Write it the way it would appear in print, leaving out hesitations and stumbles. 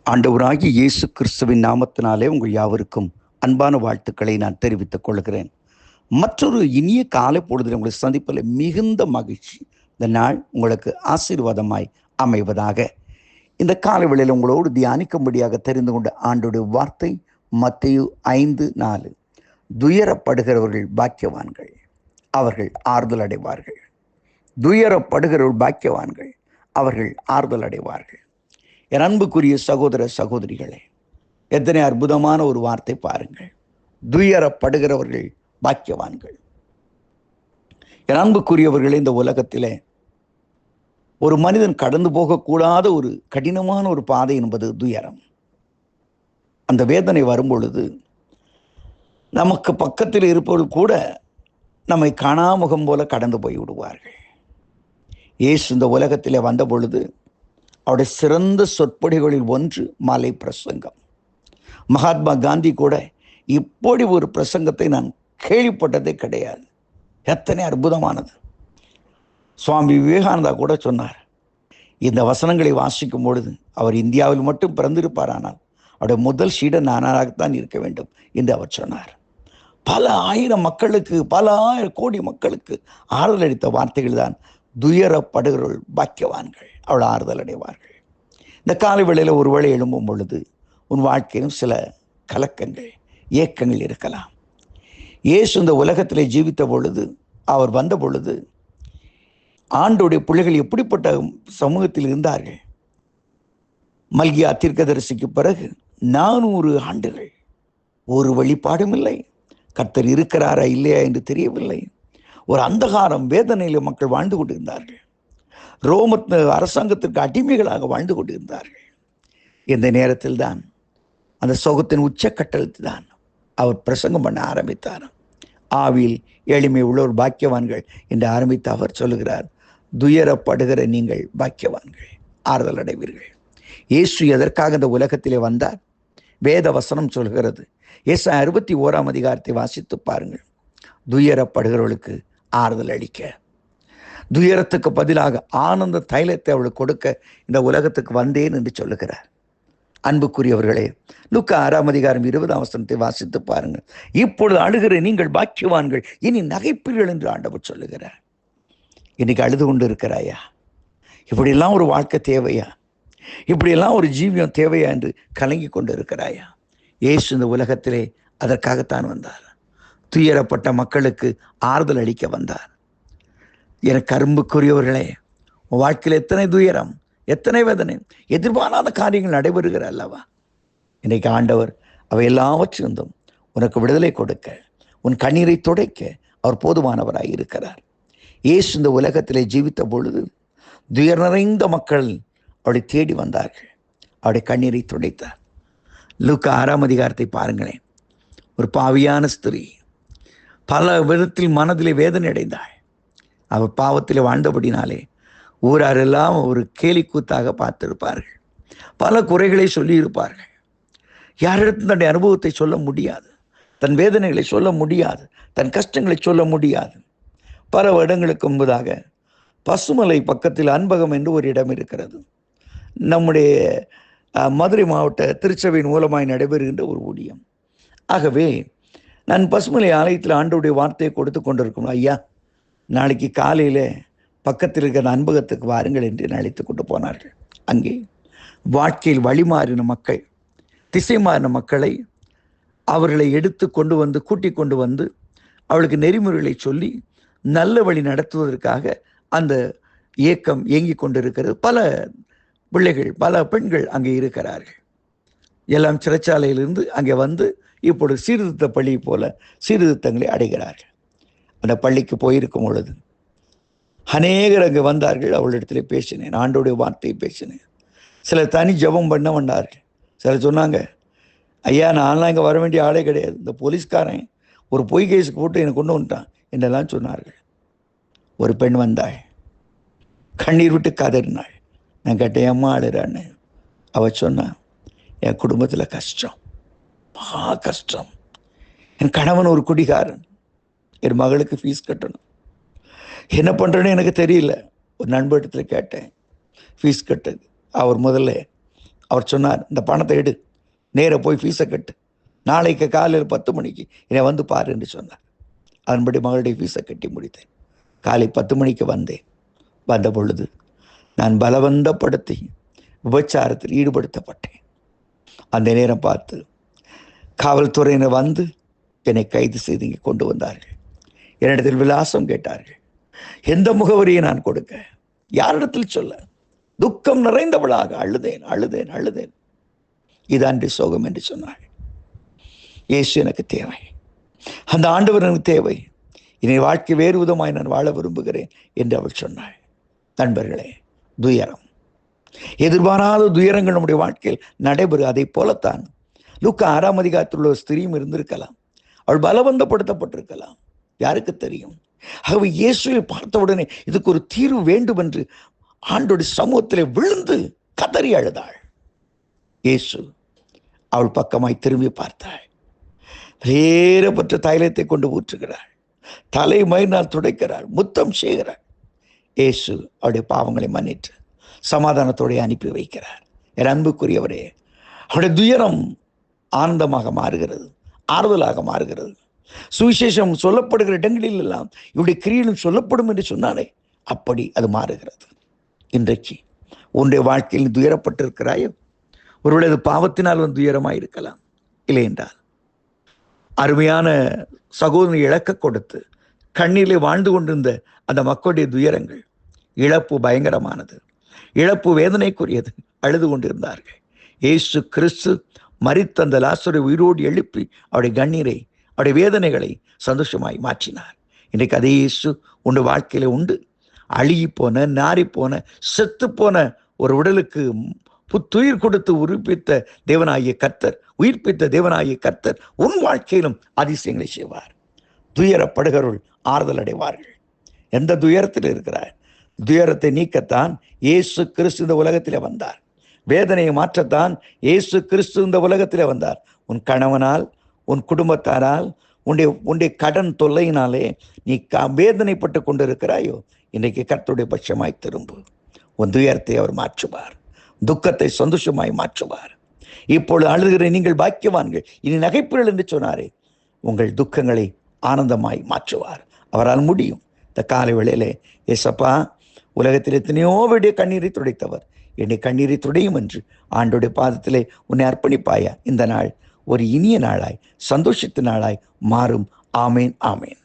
ஆண்டவராகிய இயேசு கிறிஸ்துவின் நாமத்தினாலே உங்கள் யாவருக்கும் அன்பான வாழ்த்துக்களை நான் தெரிவித்துக் கொள்கிறேன். மற்றொரு இனிய காலை பொழுதில் உங்களை சந்திப்பதில் மிகுந்த மகிழ்ச்சி. இந்த நாள் உங்களுக்கு ஆசீர்வாதமாய் அமைவதாக. இந்த காலை வேளையில் உங்களோடு தியானிக்கும்படியாக தெரிந்து கொண்ட ஆண்டோடைய வார்த்தை மத்தேயு 5:4. துயரப்படுகிறவர்கள் பாக்கியவான்கள், அவர்கள் ஆறுதல் அடைவார்கள். துயரப்படுகிறவர்கள் பாக்கியவான்கள், அவர்கள் ஆறுதல் அடைவார்கள். என் அன்புக்குரிய சகோதர சகோதரிகளே, எத்தனை அற்புதமான ஒரு வார்த்தை பாருங்கள். துயரப்படுகிறவர்கள் பாக்கியவான்கள். என் அன்புக்குரியவர்களே, இந்த உலகத்திலே ஒரு மனிதன் கடந்து போகக்கூடாத ஒரு கடினமான ஒரு பாதை என்பது துயரம். அந்த வேதனை வரும்பொழுது நமக்கு பக்கத்தில் இருப்பவர்கள் கூட நம்மை காணாமுகம் போல கடந்து போய் விடுவார்கள். இயேசு இந்த உலகத்திலே வந்த பொழுது அவருடைய சிறந்த சொற்பொழிகளில் ஒன்று மாலை பிரசங்கம். மகாத்மா காந்தி கூட இப்படி ஒரு பிரசங்கத்தை நான் கேள்விப்பட்டதே கிடையாது. எத்தனை அற்புதமானது! சுவாமி விவேகானந்தா கூட சொன்னார், இந்த வசனங்களை வாசிக்கும் பொழுது அவர் இந்தியாவில் மட்டும் பிறந்திருப்பாரானால் அவருடைய முதல் சீடன் நானாகத்தான் இருக்க வேண்டும் என்று அவர் சொன்னார். பல ஆயிரம் மக்களுக்கு, பல ஆயிரம் கோடி மக்களுக்கு ஆறுதல் அளித்த வார்த்தைகள் தான் துயரப்படுகிறவர்கள் பாக்கியவான்கள், அவள் ஆறுதல் அடைவார்கள். இந்த காலை வேளையில் ஒரு வேளை எழும்பும் பொழுது உன் வாழ்க்கையிலும் சில கலக்கங்கள், ஏக்கங்கள் இருக்கலாம். இயேசு இந்த உலகத்திலே ஜீவித்த பொழுது, அவர் வந்த பொழுது ஆண்டோடைய பிள்ளைகள் எப்படிப்பட்ட சமூகத்தில் இருந்தார்கள்? மல்கியா தீர்க்கதரிசிக்கு பிறகு 400 ஆண்டுகள் ஒரு வெளிப்பாடும் இல்லை. கர்த்தர் இருக்கிறாரா இல்லையா என்று தெரியவில்லை. ஒரு அந்தகாரம், வேதனையில் மக்கள் வாழ்ந்து கொண்டிருந்தார்கள். ரோம அரசாங்கத்திற்கு அடிமைகளாக வாழ்ந்து கொண்டிருந்தார்கள். இந்த நேரத்தில் தான், அந்த சோகத்தின் உச்சக்கட்டத்தில் தான் அவர் பிரசங்கம் பண்ண ஆரம்பித்தார். ஆவியில் எளிமை உள்ளோர் பாக்கியவான்கள் என்று ஆரம்பித்து அவர் சொல்லுகிறார், துயரப்படுகிற நீங்கள் பாக்கியவான்கள், ஆறுதல் அடைவீர்கள். இயேசு எதற்காக இந்த உலகத்திலே வந்தார்? வேத வசனம் சொல்கிறது. ஏசாயா 61 வாசித்து பாருங்கள். துயரப்படுகிறவர்களுக்கு ஆறுதல் அளிக்க, துயரத்துக்கு பதிலாக ஆனந்த தைலத்தை அவளுக்கு கொடுக்க இந்த உலகத்துக்கு வந்தேன் என்று சொல்லுகிறார். அன்புக்குரியவர்களே, லூக்கா 6:20 வாசித்து பாருங்கள். இப்பொழுது அழுகிற நீங்கள் பாக்கியவான்கள், இனி நகைப்பீர்கள் என்று ஆண்டவர் சொல்லுகிறார். இன்னைக்கு அழுது கொண்டு இருக்கிறாயா? இப்படியெல்லாம் ஒரு வாழ்க்கை தேவையா? இப்படியெல்லாம் ஒரு ஜீவியம் தேவையா என்று கலங்கி கொண்டு இருக்கிறாயா? இயேசு இந்த உலகத்திலே அதற்காகத்தான் வந்தார். துயரப்பட்ட மக்களுக்கு ஆறுதல் அளிக்க வந்தார். எனக்கு அரும்புக்குரியவர்களே, உன் வாழ்க்கையில் எத்தனை துயரம், எத்தனை வேதனை, எதிர்பாராத காரியங்கள் நடைபெறுகிற அல்லவா? இன்னைக்கு ஆண்டவர் அவை எல்லாவற்றிருந்தும் உனக்கு விடுதலை கொடுக்க, உன் கண்ணீரை துடைக்க அவர் போதுமானவராய் இருக்கிறார். இயேசு இந்த உலகத்திலே ஜீவித்த பொழுது துயர் நிறைந்த மக்கள் அவளை தேடி வந்தார்கள். அவருடைய கண்ணீரை துடைத்தார். லூக்கா 6 பாருங்களேன். ஒரு பாவியான ஸ்திரீ பல விதத்தில் மனதிலே வேதனை அடைந்தாள். அவர் பாவத்திலே வாழ்ந்தபடினாலே ஊராரெல்லாம் ஒரு கேலிக்கூத்தாக பார்த்திருப்பார்கள். பல குறைகளை சொல்லியிருப்பார்கள். யாரிடத்தும் தன்னுடைய அனுபவத்தை சொல்ல முடியாது, தன் வேதனைகளை சொல்ல முடியாது, தன் கஷ்டங்களை சொல்ல முடியாது. பல வருடங்களுக்கு முன்பதாக பசுமலை பக்கத்தில் அன்பகம் என்று ஒரு இடம் இருக்கிறது. நம்முடைய மதுரை மாவட்ட திருச்சபையின் மூலமாய் நடைபெறுகின்ற ஒரு ஊழியம். ஆகவே நான் பசுமலை ஆலயத்தில் ஆண்டோடைய வார்த்தையை கொடுத்து கொண்டிருக்கணும். ஐயா, நாளைக்கு காலையில் பக்கத்தில் இருக்கிற அன்பகத்துக்கு வாருங்கள் என்று அழைத்து கொண்டு போனார்கள். அங்கே வாழ்க்கையில் வழிமாறின மக்கள், திசை மாறின மக்களை அவர்களை எடுத்து கொண்டு வந்து, கூட்டி கொண்டு வந்து அவளுக்கு நெறிமுறைகளை சொல்லி நல்ல வழி நடத்துவதற்காக அந்த இயக்கம் இயங்கி கொண்டிருக்கிறது. பல பிள்ளைகள், பல பெண்கள் அங்கே இருக்கிறார்கள். எல்லாம் சிறைச்சாலையிலிருந்து அங்கே வந்து இப்பொழுது சீர்திருத்த பள்ளி போல சீர்திருத்தங்களை அடைகிறார்கள். அந்த பள்ளிக்கு போயிருக்கும் பொழுது அநேகர் அங்கே வந்தார்கள். அவளிடத்தில் பேசினேன், ஆண்டோடைய வார்த்தையை பேசினேன். சிலர் தனி ஜபம் பண்ண வந்தார்கள். சிலர் சொன்னாங்க, ஐயா, நான்லாம் இங்கே வர வேண்டிய ஆளே கிடையாது, இந்த போலீஸ்காரன் ஒரு பொய் கேஸுக்கு போட்டு என்னை கொண்டு வந்துட்டான் என்றெல்லாம் சொன்னார்கள். ஒரு பெண் வந்தாள், கண்ணீர் விட்டு கதறினாள். நான் கேட்டேன், அம்மா அழுறான்னு. அவள் சொன்னான், என் குடும்பத்தில் கஷ்டம், மகா கஷ்டம். என் கணவன் ஒரு குடிகாரன், என் மகளுக்கு ஃபீஸ் கட்டணும், என்ன பண்ணுறேன்னு எனக்கு தெரியல. ஒரு நண்பரிடத்தில் கேட்டேன், ஃபீஸ் கட்டது. அவர் முதல்ல அவர் சொன்னார், இந்த பணத்தை எடு, நேர போய் ஃபீஸை கட்டு, நாளைக்கு காலையில் 10 மணிக்கு என்னை வந்து பாரு என்று சொன்னார். அதன்படி மகளுடைய ஃபீஸை கட்டி முடித்தேன். காலை 10 மணிக்கு வந்தேன். வந்த பொழுது நான் பலவந்தப்படுத்தி விபச்சாரத்தில் ஈடுபடுத்தப்பட்டேன். அந்த நேரம் பார்த்து காவல்துறையினர் வந்து என்னை கைது செய்து இங்கே கொண்டு வந்தார்கள். என்னிடத்தில் விலாசம் கேட்டார்கள். எந்த முகவரியை நான் கொடுக்க, யாரிடத்தில் சொல்ல? துக்கம் நிறைந்தவளாக அழுதேன் அழுதேன் அழுதேன். இது அன்றி சோகம் என்று சொன்னாள். இயேசு எனக்கு தேவை, அந்த ஆண்டவர் எனக்கு தேவை, இனி வாழ்க்கை வேறு விதமாய் நான் வாழ விரும்புகிறேன் என்று அவள் சொன்னாள். நண்பர்களே, துயரம், எதிர்பாராத துயரங்கள் நம்முடைய வாழ்க்கையில் நடைபெறும். அதை போலத்தான் லூக்கா 6ஆம் அதிகாரத்தில் உள்ள ஸ்திரீயும் இருந்திருக்கலாம். அவள் பலவந்தப்படுத்தப்பட்டிருக்கலாம், யாருக்கு தெரியும். ஆகவே இயேசுவை பார்த்தவுடனே இதுக்கு ஒரு தீர்வு வேண்டும் என்று ஆண்டோடைய சமூகத்திலே விழுந்து கதறி அழுதாள். இயேசு அவள் பக்கமாய் திரும்பி பார்த்தாள். வேறப்பட்ட தைலத்தை கொண்டு ஊற்றுகிறாள், தலை மயிரினால் துடைக்கிறாள், முத்தம் செய்கிறாள். இயேசு அவருடைய பாவங்களை மன்னித்து சமாதானத்தோடு அனுப்பி வைக்கிறார். என் அன்புக்குரியவரே, அவருடைய துயரம் ஆனந்தமாக மாறுகிறது, ஆறுதலாக மாறுகிறது. சுவிசேஷம் சொல்லப்படுகிற இடங்களில் எல்லாம் இவருடைய கிரியைகளும் சொல்லப்படும் என்று சொன்னாலே அப்படி அது மாறுகிறது. இன்றைக்கு உன்னுடைய வாழ்க்கையில் துயரப்பட்டிருக்கிறாயோ, ஒருவேளை அது பாவத்தினால் வந்து துயரமாக இருக்கலாம். இல்லை என்றால் அருமையான சகோதரனை இழக்க கொடுத்து கண்ணீரிலே வாழ்ந்து கொண்டிருந்த அந்த மக்களுடைய துயரங்கள், இழப்பு பயங்கரமானது, இழப்பு வேதனைக்குரியது. அழுது கொண்டிருந்தார்கள். இயேசு கிறிஸ்து மரித்த அந்த லாசரை உயிரோடு எழுப்பி அவருடைய கண்ணீரை, அவருடைய வேதனைகளை சந்தோஷமாய் மாற்றினார். இன்றைக்கு அதே இயேசு உன்னுடைய வாழ்க்கையில உண்டு. அழுகி போன, நாரி போன, செத்து போன ஒரு உடலுக்கு புத்துயிர் கொடுத்து உயிர்ப்பித்த தேவனாகிய கர்த்தர், உயிர்ப்பித்த தேவனாகிய கர்த்தர் உன் வாழ்க்கையிலும் அதிசயங்களை செய்வார். துயரப்படுகிறவர்கள் ஆறுதல் அடைவார்கள். எந்த துயரத்தில் இருக்கிறார்? துயரத்தை நீக்கத்தான் இயேசு கிறிஸ்து இந்த உலகத்திலே வந்தார். வேதனையை மாற்றத்தான் இயேசு கிறிஸ்து இந்த உலகத்திலே வந்தார். உன் கணவனால், உன் குடும்பத்தாரால், உன்னுடைய கடன் தொல்லையினாலே நீ வேதனைப்பட்டு கொண்டிருக்கிறாயோ, இன்றைக்கு கர்த்தருடைய பட்சமாய் திரும்பு. உன் துயரத்தை அவர் மாற்றுவார், துக்கத்தை சந்தோஷமாய் மாற்றுவார். இப்பொழுது அழுகிற நீங்கள் பாக்கியவான்கள், இனி நகைப்புகள் என்று சொன்னாரே, உங்கள் துக்கங்களை ஆனந்தமாய் மாற்றுவார். அவரால் முடியும். இந்த காலை வேளையிலே, ஏசப்பா, உலகத்தில் எத்தனையோ விட கண்ணீரை துடைத்தவர், என்னை கண்ணீரை துடையும் என்று ஆண்டோடைய பாதத்திலே உன்னை அர்ப்பணிப்பாயா? இந்த நாள் ஒரு இனிய நாளாய், சந்தோஷத்தின் நாளாய் மாறும். ஆமேன், ஆமேன்.